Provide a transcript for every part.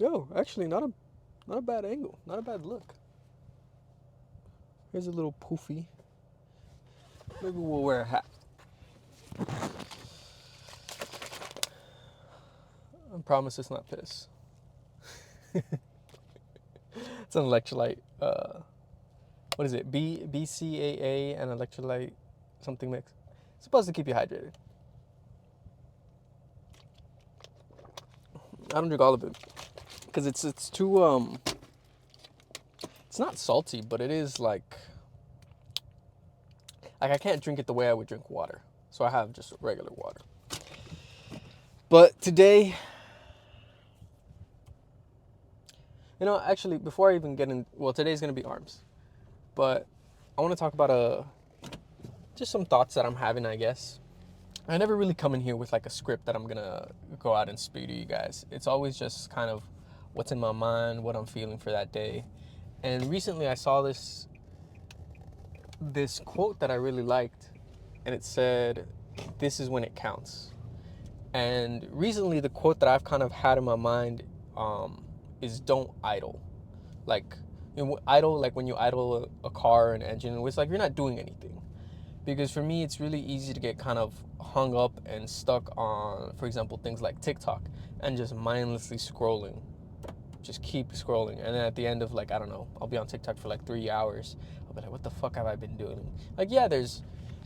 Yo, actually, not a bad angle, not a bad look. Here's a little poofy. Maybe we'll wear a hat. I promise it's not piss. It's an electrolyte. What is it? BCAA and electrolyte something mix. It's supposed to keep you hydrated. I don't drink all of it because it's too It's not salty, but it is like I can't drink it the way I would drink water. So I have just regular water. But today, actually, before I even get in, well, today's gonna be arms, but I want to talk about just some thoughts that I'm having, I guess. I never really come in here with like a script that I'm gonna go out and speak to you guys. It's always just kind of what's in my mind, what I'm feeling for that day. And recently I saw this quote that I really liked, and it said, "This is when it counts." And recently, the quote that I've kind of had in my mind is "Don't idle." Like, idle, like when you idle a car or an engine, it's like you're not doing anything. Because for me, it's really easy to get kind of hung up and stuck on, for example, things like TikTok and just mindlessly scrolling. Just keep scrolling. And then at the end of, like, I don't know, I'll be on TikTok for like 3 hours. I'll be like, what the fuck have I been doing? Like, yeah, there's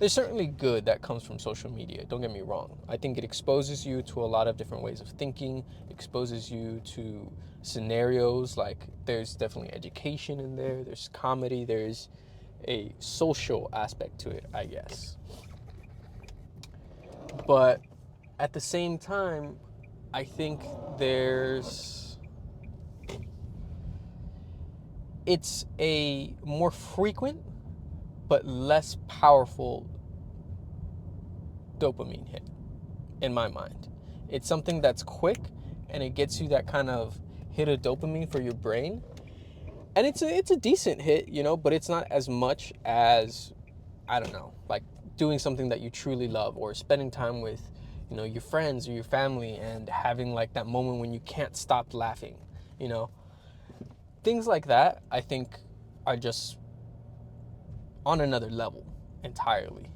certainly good that comes from social media. Don't get me wrong. I think it exposes you to a lot of different ways of thinking, exposes you to scenarios. Like, there's definitely education in there. There's comedy. There's a social aspect to it, I guess. But at the same time, I think it's a more frequent but less powerful dopamine hit in my mind. It's something that's quick and it gets you that kind of hit of dopamine for your brain. And it's a decent hit, but it's not as much as, I don't know, like doing something that you truly love or spending time with, your friends or your family and having like that moment when you can't stop laughing, you know. Things like that, I think, are just on another level entirely.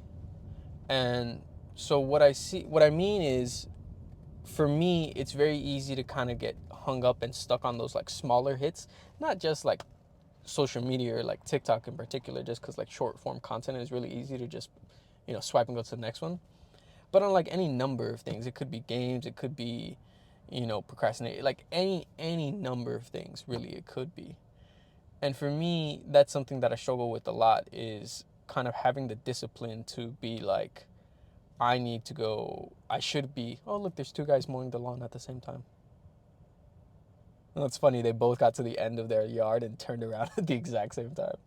And so what I mean is, for me, it's very easy to kind of get hung up and stuck on those like smaller hits, not just like social media or like TikTok in particular, just because like short form content is really easy to just, swipe and go to the next one. But on like any number of things, it could be games, it could be, procrastinate, like any number of things, really, it could be. And for me, that's something that I struggle with a lot, is kind of having the discipline to be like, I should be, oh, look, there's two guys mowing the lawn at the same time. And it's funny, they both got to the end of their yard and turned around at the exact same time.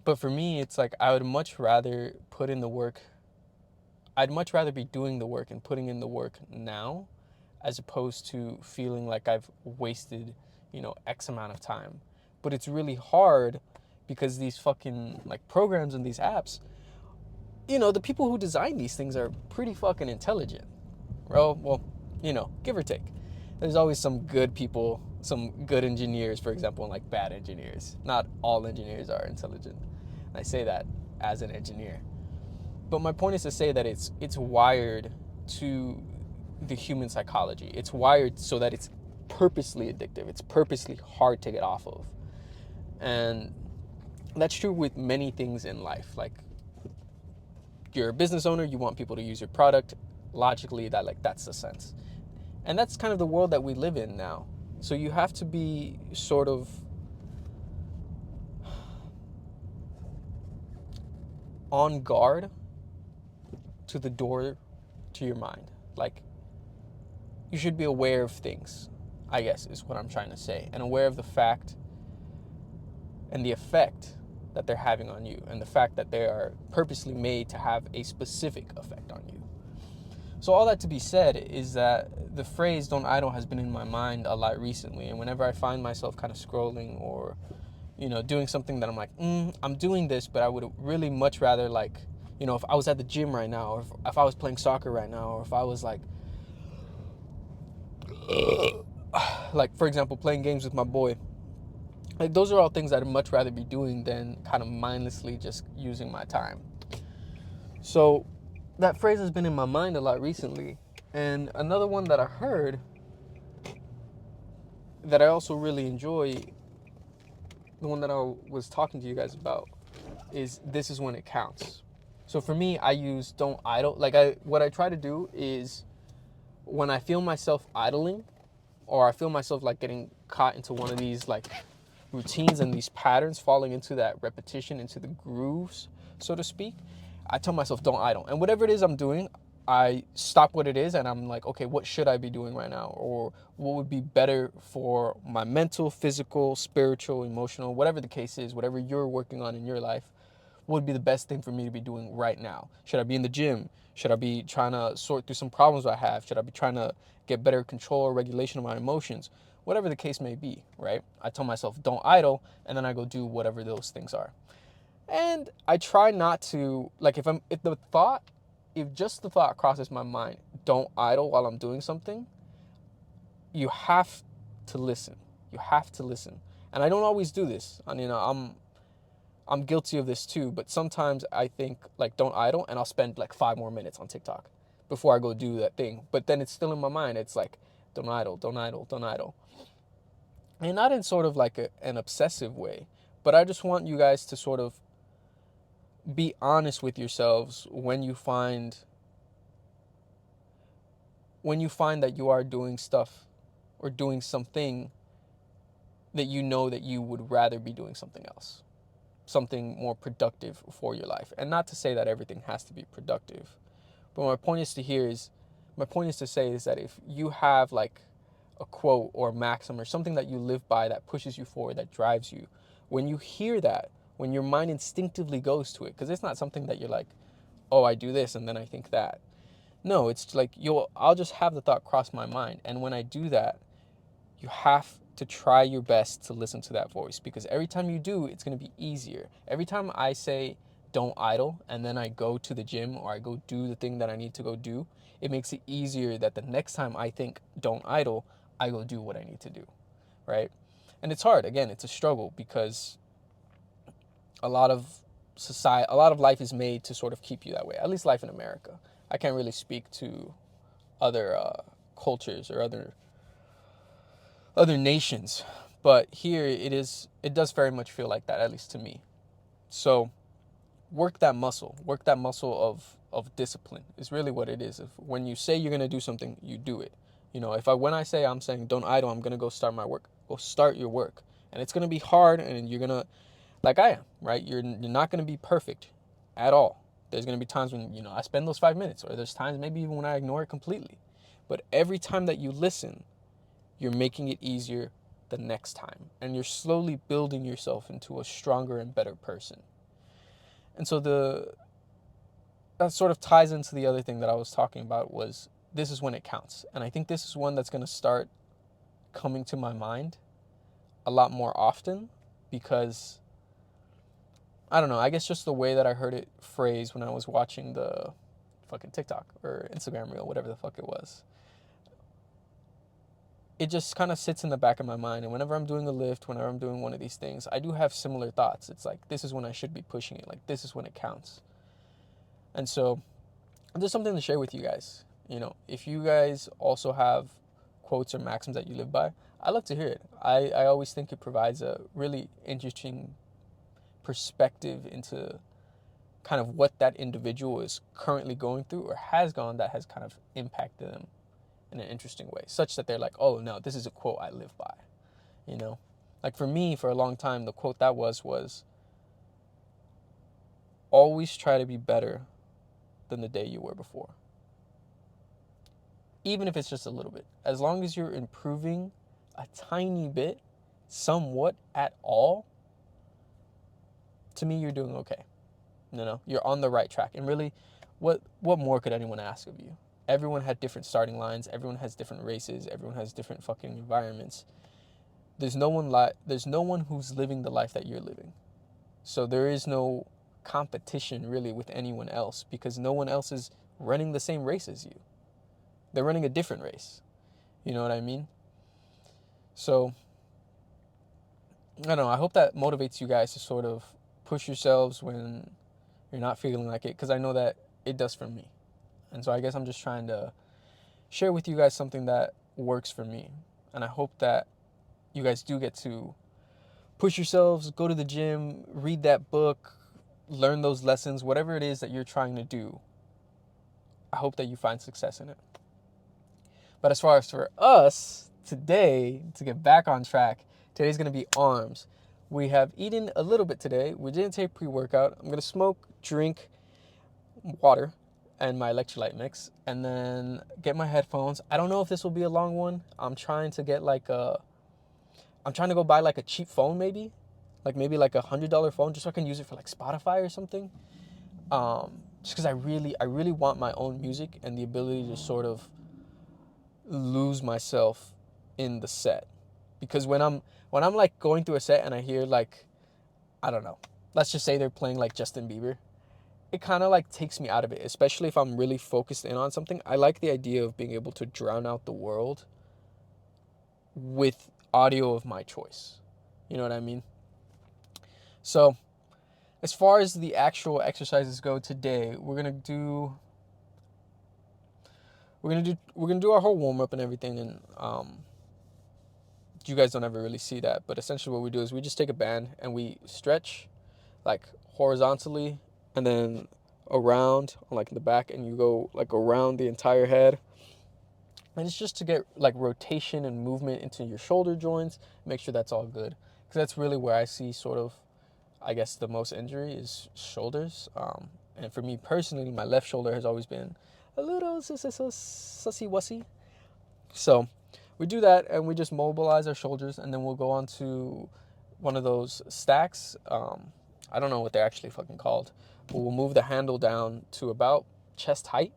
But for me, it's like I would much rather put in the work. I'd much rather be doing the work and putting in the work now, as opposed to feeling like I've wasted, X amount of time. But it's really hard because these fucking like programs and these apps, the people who design these things are pretty fucking intelligent. Well, give or take. There's always some good people, some good engineers, for example, and like bad engineers. Not all engineers are intelligent. And I say that as an engineer. But my point is to say that it's wired to the human psychology. It's wired so that it's purposely addictive. It's purposely hard to get off of. And that's true with many things in life. Like, you're a business owner, you want people to use your product. Logically, that's the sense. And that's kind of the world that we live in now. So you have to be sort of on guard to the door to your mind. Like, you should be aware of things, I guess, is what I'm trying to say. And aware of the fact and the effect that they're having on you, and the fact that they are purposely made to have a specific effect on you. So all that to be said is that the phrase "don't idle" has been in my mind a lot recently. And whenever I find myself kind of scrolling or, doing something that I'm like, I'm doing this, but I would really much rather, like, if I was at the gym right now, or if I was playing soccer right now, or if I was like, like for example, playing games with my boy. Like those are all things I'd much rather be doing than kind of mindlessly just using my time. So that phrase has been in my mind a lot recently. And another one that I heard that I also really enjoy, the one that I was talking to you guys about, is this is when it counts. So for me, I use don't idle. Like what I try to do is when I feel myself idling, or I feel myself like getting caught into one of these like routines and these patterns, falling into that repetition, into the grooves, so to speak, I tell myself don't idle. And whatever it is I'm doing, I stop what it is and I'm like, okay, what should I be doing right now? Or what would be better for my mental, physical, spiritual, emotional, whatever the case is, whatever you're working on in your life, what would be the best thing for me to be doing right now? Should I be in the gym? Should I be trying to sort through some problems I have? Should I be trying to get better control or regulation of my emotions? Whatever the case may be, right? I tell myself don't idle, and then I go do whatever those things are. And I try not to, like, if just the thought crosses my mind, don't idle while I'm doing something, you have to listen. You have to listen. And I don't always do this. And I'm guilty of this too, but sometimes I think like don't idle and I'll spend like 5 more minutes on TikTok before I go do that thing. But then it's still in my mind. It's like don't idle, don't idle, don't idle. And not in sort of like an obsessive way, but I just want you guys to sort of be honest with yourselves when you find that you are doing stuff or doing something that you know that you would rather be doing something else, something more productive for your life. And not to say that everything has to be productive, but my point is to say is that if you have like a quote or a maxim or something that you live by that pushes you forward, that drives you, when you hear that, when your mind instinctively goes to it, because it's not something that you're like, oh, I do this and then I think that. No, it's like I'll just have the thought cross my mind, and when I do that, you have to try your best to listen to that voice, because every time you do, it's going to be easier. Every time I say don't idle and then I go to the gym or I go do the thing that I need to go do, it makes it easier that the next time I think don't idle, I go do what I need to do, right? And it's hard. Again, it's a struggle because a lot of a lot of life is made to sort of keep you that way. At least life in America. I can't really speak to other cultures or other nations, but here it does very much feel like that, at least to me. So work that muscle of discipline is really what it is. If when you say you're going to do something, you do it. If when I say I'm saying don't idle, I'm going to go start my work, go start your work. And it's going to be hard, and you're going to, like I am, right? You're not going to be perfect at all. There's going to be times when, I spend those 5 minutes, or there's times maybe even when I ignore it completely. But every time that you listen, you're making it easier the next time. And you're slowly building yourself into a stronger and better person. And so that sort of ties into the other thing that I was talking about, was this is when it counts. And I think this is one that's going to start coming to my mind a lot more often, because I don't know, I guess just the way that I heard it phrased when I was watching the fucking TikTok or Instagram reel, whatever the fuck it was. It just kind of sits in the back of my mind. And whenever I'm doing a lift, whenever I'm doing one of these things, I do have similar thoughts. It's like, this is when I should be pushing it. Like, this is when it counts. And so there's something to share with you guys. If you guys also have quotes or maxims that you live by, I'd love to hear it. I always think it provides a really interesting perspective into kind of what that individual is currently going through or has gone, that has kind of impacted them in an interesting way, such that they're like, oh no, this is a quote I live by. Like for me, for a long time, the quote that was always try to be better than the day you were before. Even if it's just a little bit, as long as you're improving a tiny bit, somewhat at all, to me, you're doing okay. You're on the right track. And really, what more could anyone ask of you? Everyone had different starting lines. Everyone has different races. Everyone has different fucking environments. There's no one who's living the life that you're living. So there is no competition really with anyone else, because no one else is running the same race as you. They're running a different race. You know what I mean? So I don't know. I hope that motivates you guys to sort of push yourselves when you're not feeling like it, because I know that it does for me. And so I guess I'm just trying to share with you guys something that works for me. And I hope that you guys do get to push yourselves, go to the gym, read that book, learn those lessons, whatever it is that you're trying to do. I hope that you find success in it. But as far as for us today, to get back on track, today's going to be arms. We have eaten a little bit today. We didn't take pre-workout. I'm going to smoke, drink water, and my electrolyte mix, and then get my headphones. I don't know if this will be a long one. I'm trying to go buy like a cheap phone, maybe like $100 phone, just so I can use it for like Spotify or something. Just because I really want my own music and the ability to sort of lose myself in the set. Because when I'm like going through a set and I hear like, I don't know, let's just say they're playing like Justin Bieber, it kind of like takes me out of it, especially if I'm really focused in on something. I like the idea of being able to drown out the world with audio of my choice. You know what I mean? So, as far as the actual exercises go today, we're gonna do our whole warm up and everything, and you guys don't ever really see that, but essentially what we do is we just take a band and we stretch like horizontally and then around like in the back, and you go like around the entire head. And it's just to get like rotation and movement into your shoulder joints, make sure that's all good. Because that's really where I see sort of, I guess, the most injury is shoulders. And for me personally, my left shoulder has always been a little sussy wussy. So we do that and we just mobilize our shoulders, and then we'll go on to one of those stacks. I don't know what they're actually fucking called, but we'll move the handle down to about chest height,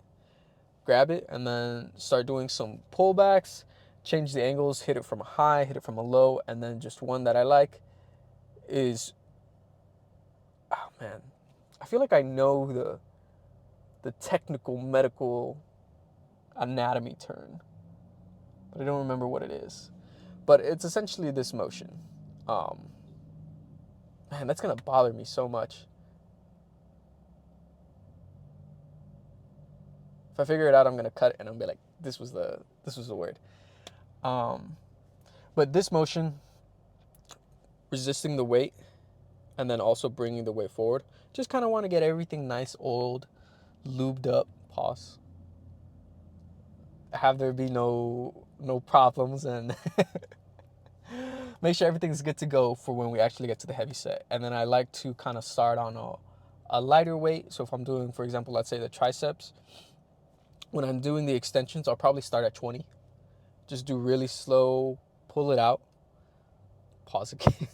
grab it, and then start doing some pullbacks, change the angles, hit it from a high, hit it from a low, and then just one that I like is, oh man, I feel like I know the technical medical anatomy term, but I don't remember what it is. But it's essentially this motion. Man, that's gonna bother me so much. If I figure it out, I'm gonna cut it and I'm gonna be like, this was the word. But this motion, resisting the weight, and then also bringing the weight forward, just kind of want to get everything nice, oiled, lubed up. Pause. Have there be no problems, and make sure everything's good to go for when we actually get to the heavy set. And then I like to kind of start on a lighter weight. So if I'm doing, for example, let's say the triceps, when I'm doing the extensions, I'll probably start at 20. Just do really slow, pull it out, pause again,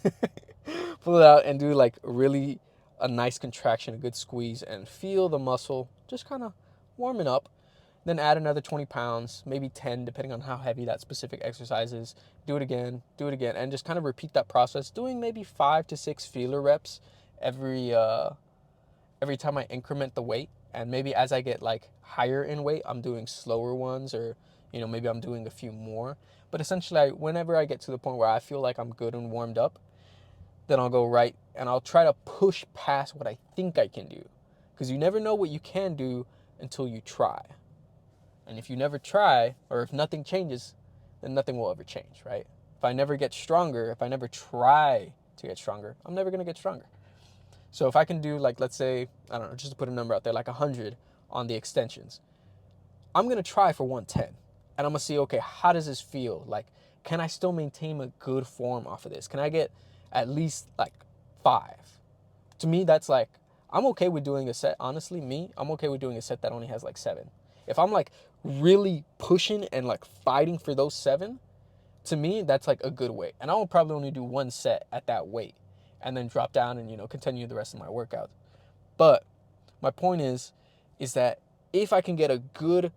pull it out, and do like really a nice contraction, a good squeeze, and feel the muscle just kind of warming up. Then add another 20 pounds, maybe 10, depending on how heavy that specific exercise is. Do it again, and just kind of repeat that process, doing maybe 5 to 6 feeler reps every time I increment the weight. And maybe as I get like higher in weight, I'm doing slower ones, or maybe I'm doing a few more. But essentially, whenever I get to the point where I feel like I'm good and warmed up, then I'll go right and I'll try to push past what I think I can do. Because you never know what you can do until you try. And if you never try, or if nothing changes, then nothing will ever change, right? If I never get stronger, if I never try to get stronger, I'm never going to get stronger. So if I can do, like, let's say, I don't know, just to put a number out there, like 100 on the extensions, I'm going to try for 110. And I'm going to see, okay, how does this feel? Like, can I still maintain a good form off of this? Can I get at least, like, 5? To me, that's like, I'm okay with doing a set. Honestly, I'm okay with doing a set that only has, like, 7. If I'm, like, really pushing and, like, fighting for those 7, to me, that's, like, a good weight. And I will probably only do 1 set at that weight and then drop down and, continue the rest of my workout. But my point is that if I can get a good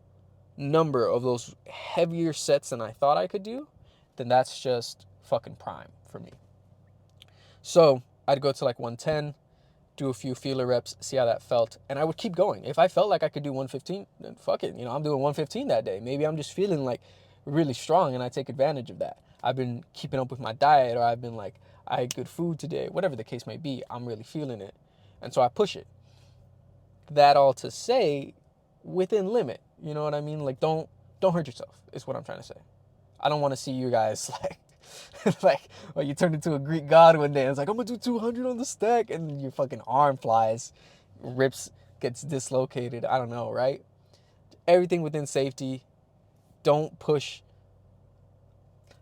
number of those heavier sets than I thought I could do, then that's just fucking prime for me. So I'd go to like 110, do a few feeler reps, see how that felt, and I would keep going. If I felt like I could do 115, then fuck it, I'm doing 115 that day. Maybe I'm just feeling like really strong and I take advantage of that. I've been keeping up with my diet, or I've been like, I ate good food today, whatever the case may be, I'm really feeling it. And so I push it. That all to say, within limit. You know what I mean? Like, don't hurt yourself, is what I'm trying to say. I don't want to see you guys like you turn into a Greek god one day and it's like, I'm gonna do 200 on the stack, and your fucking arm flies, rips, gets dislocated. I don't know, right? Everything within safety. Don't push.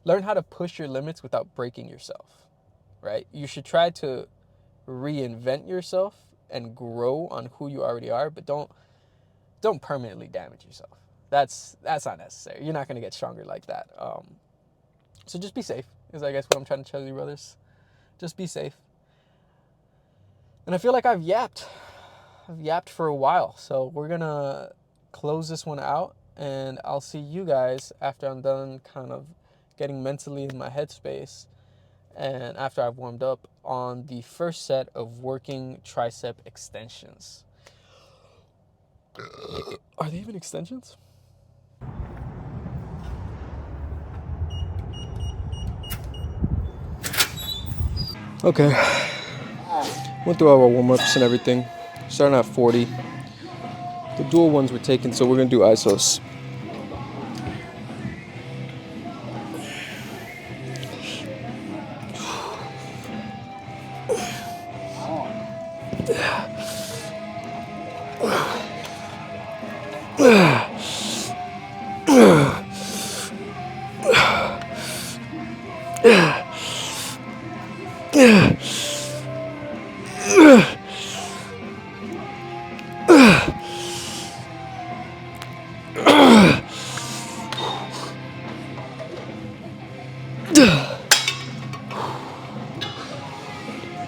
Learn how to push your limits without breaking yourself, right? You should try to reinvent yourself and grow on who you already are, but don't permanently damage yourself. That's not necessary. You're not gonna get stronger like that. So just be safe, is I guess what I'm trying to tell you, brothers. Just be safe. And I feel like I've yapped for a while, so we're gonna close this one out, and I'll see you guys after I'm done kind of getting mentally in my headspace, and after I've warmed up, on the first set of working tricep extensions. Are they even extensions? Okay. Went through our warm-ups and everything. Starting at 40. The dual ones were taken, so we're gonna do isos.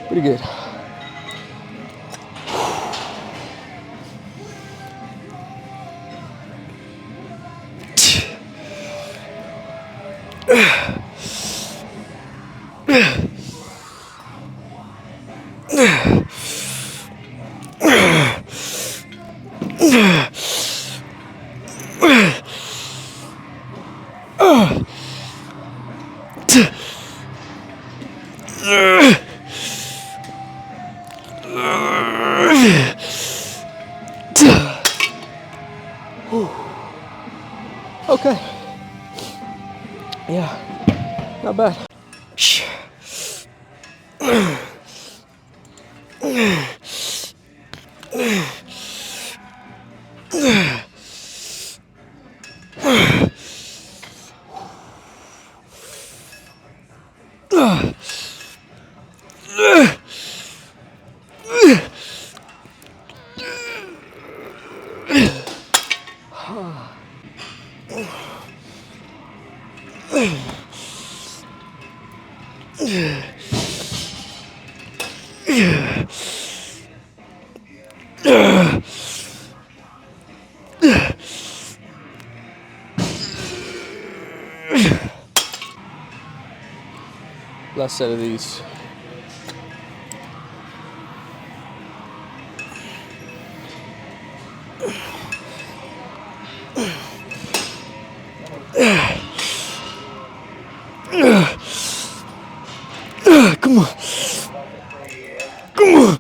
Pretty good. Okay. Yeah, not bad. Last set of these. Come on. Come on.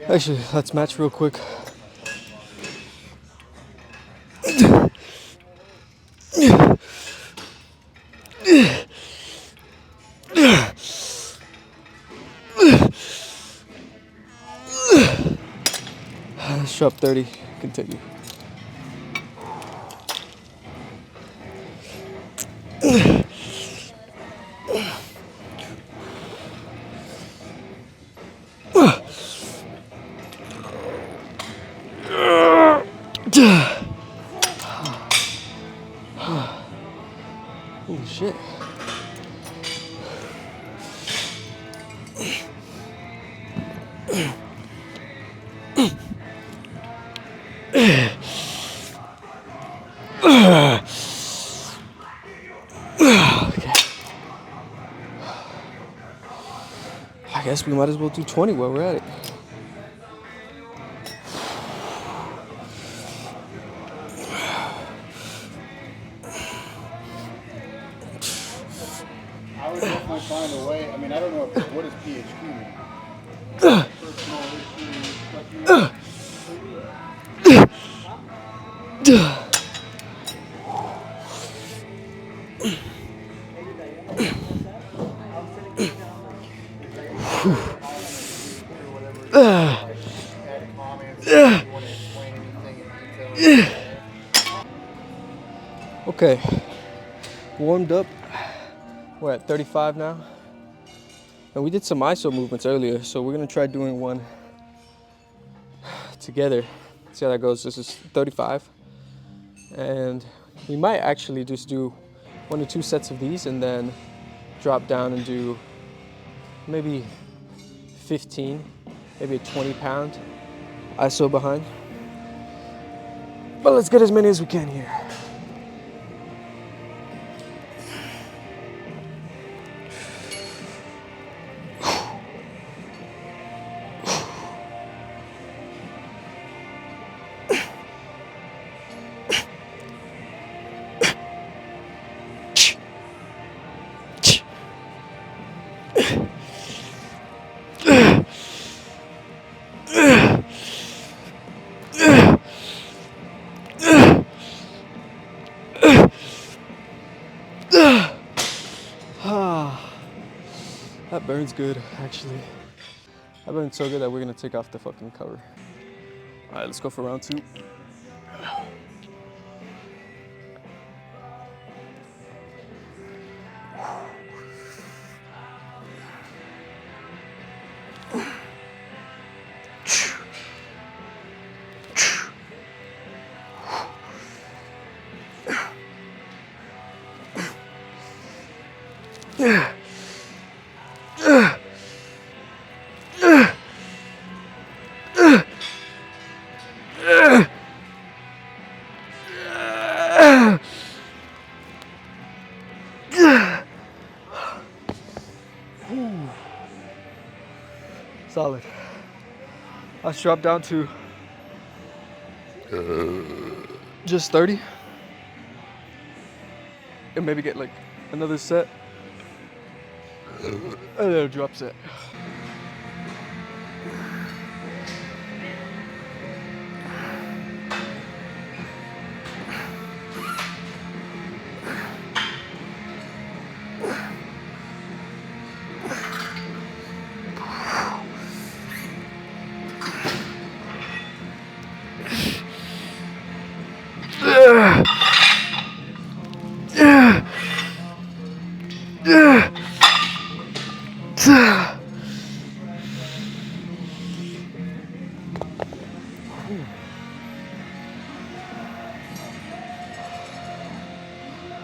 Actually, let's match real quick. Let's drop 30. Continue. Holy shit. Okay. I guess we might as well do 20 while we're at it. mean, I don't know what does PHQ mean. Personal issue. Okay, warmed up. We're at 35 now. And we did some iso movements earlier, so we're gonna try doing one together. See how that goes. This is 35. And we might actually just do 1 to 2 sets of these and then drop down and do maybe 15, maybe a 20-pound iso behind. But let's get as many as we can here. That burns good, actually. That burns so good that we're gonna take off the fucking cover. All right, let's go for round 2. Solid. Let's drop down to just 30. And maybe get like another set. And then a drop set.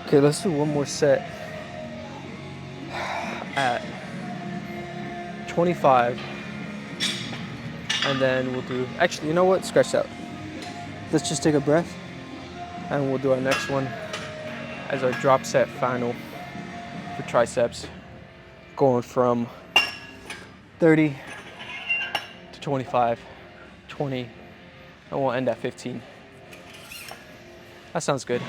Okay, let's do one more set at 25. And then we'll do, actually, you know what? Scratch that. Let's just take a breath and we'll do our next one as our drop set final for triceps, going from 30 to 25, 20, and we'll end at 15. That sounds good.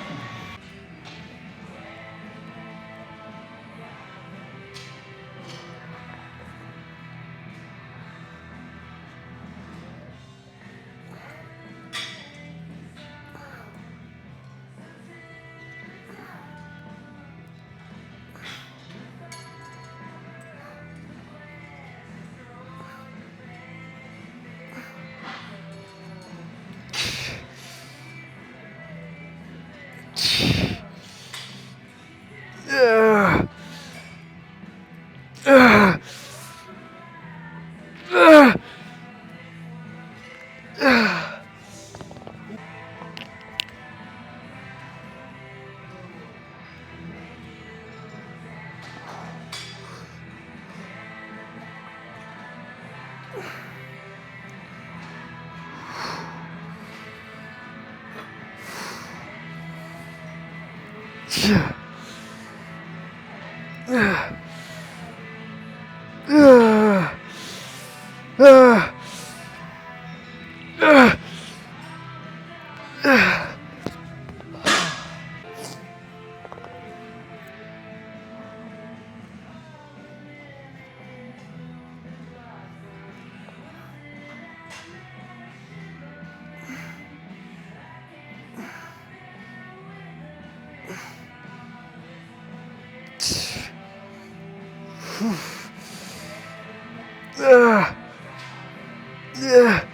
Yeah.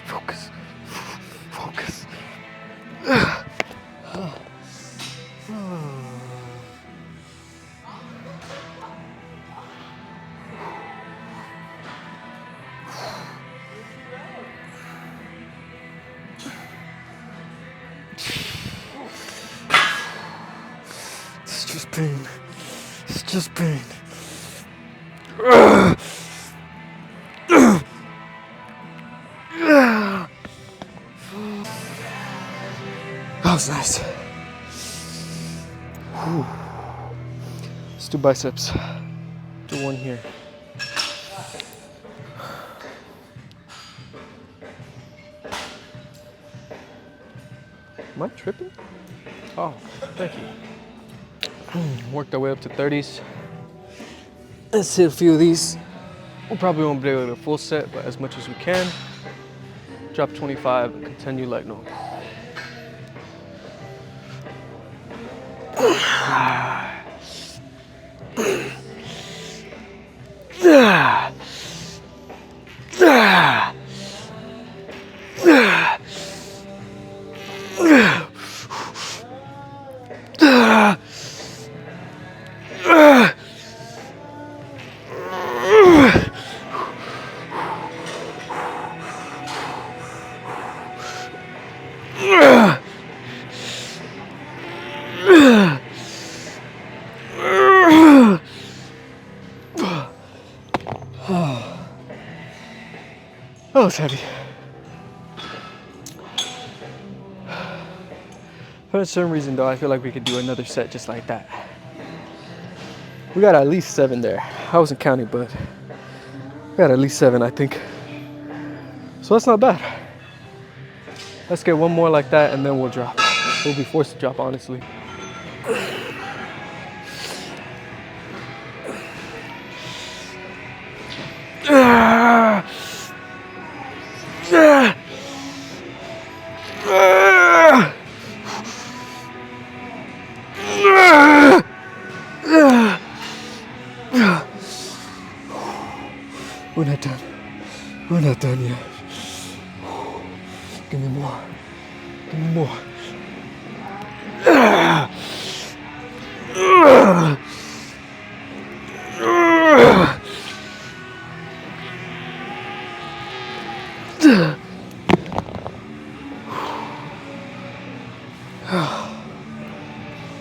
Focus. Focus. It's just pain. It's just pain. That was nice. Whew. Let's do biceps. Do one here. Am I tripping? Oh, thank you. Worked our way up to 30s. Let's hit a few of these. We probably won't be able to get a full set, but as much as we can. Drop 25 and continue like normal. That was heavy. For some reason though, I feel like we could do another set just like that. We got at least 7 there. I wasn't counting, but we got at least 7, I think. So that's not bad. Let's get one more like that and then we'll drop. We'll be forced to drop, honestly. We're not done. We're not done yet. Give me more. Give me more.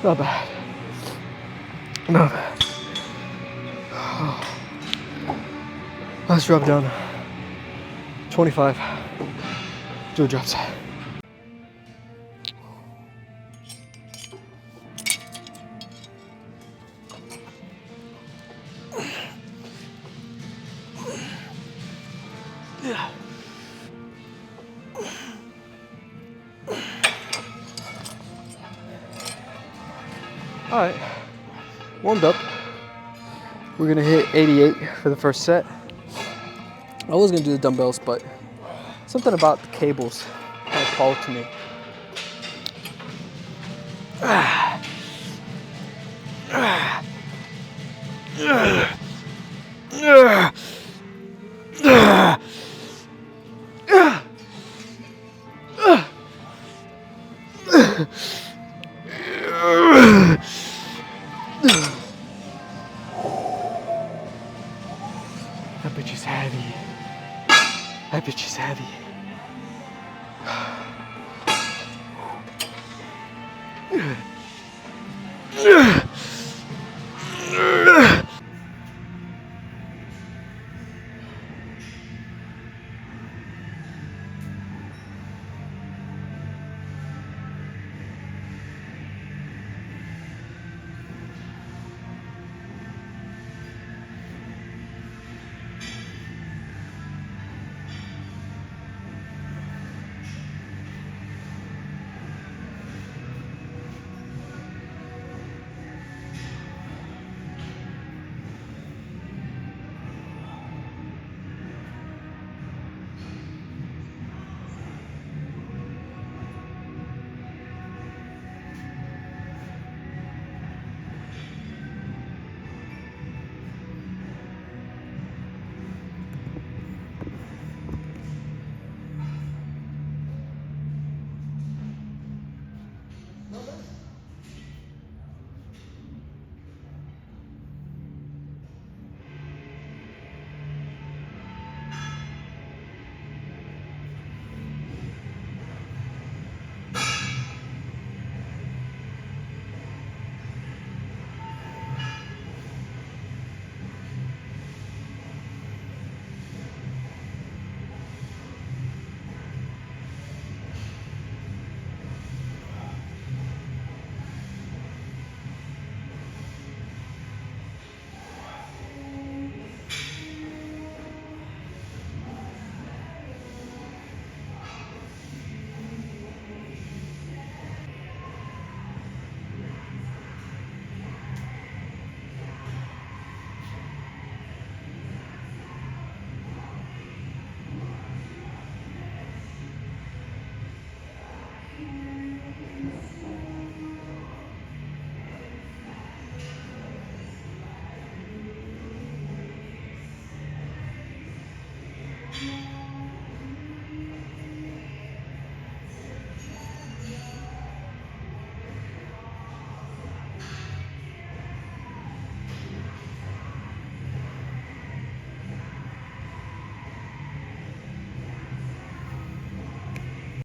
Not bad. Not bad. Let's drop down 25. Do a drop set. Yeah. All right, warmed up. We're gonna hit 88 for the first set. I was gonna do the dumbbells, but something about the cables kind of called to me. That bitch is heavy. That bitch is heavy.